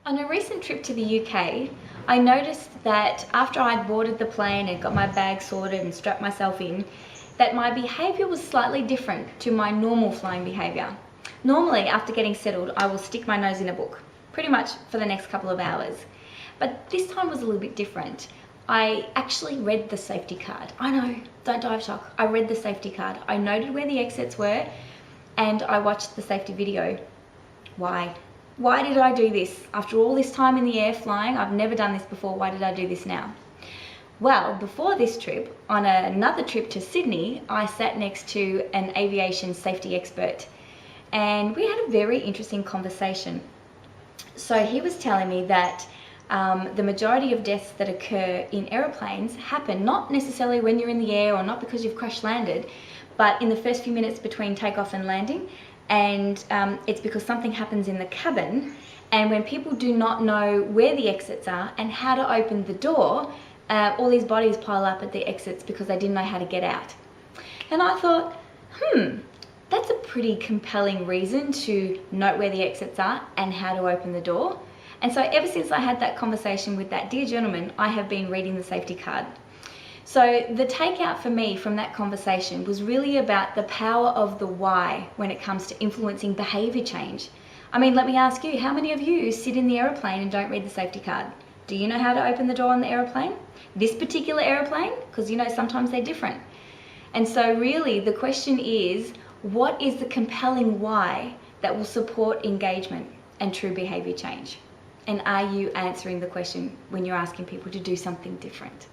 On a recent trip to the UK, I noticed that after I'd boarded the plane and got my bag sorted and strapped myself in, that my behaviour was slightly different to my normal flying behaviour. Normally, after getting settled, I will stick my nose in a book, pretty much for the next couple of hours. But this time was a little bit different. I actually read the safety card. I know, don't die of shock. I read the safety card. I noted where the exits were and I watched the safety video. Why? Why did I do this? After all this time in the air flying, I've never done this before. Why did I do this now? Well, before this trip, on another trip to Sydney, I sat next to an aviation safety expert and we had a very interesting conversation. So he was telling me that the majority of deaths that occur in aeroplanes happen not necessarily when you're in the air or not because you've crash landed, but in the first few minutes between takeoff and landing. And it's because something happens in the cabin, and when people do not know where the exits are and how to open the door, all these bodies pile up at the exits because they didn't know how to get out. And I thought, that's a pretty compelling reason to note where the exits are and how to open the door. And so ever since I had that conversation with that dear gentleman, I have been reading the safety card. So the takeout for me from that conversation was really about the power of the why when it comes to influencing behaviour change. I mean, let me ask you, how many of you sit in the aeroplane and don't read the safety card? Do you know how to open the door on the aeroplane? This particular aeroplane? Because you know, sometimes they're different. And so really the question is, what is the compelling why that will support engagement and true behaviour change? And are you answering the question when you're asking people to do something different?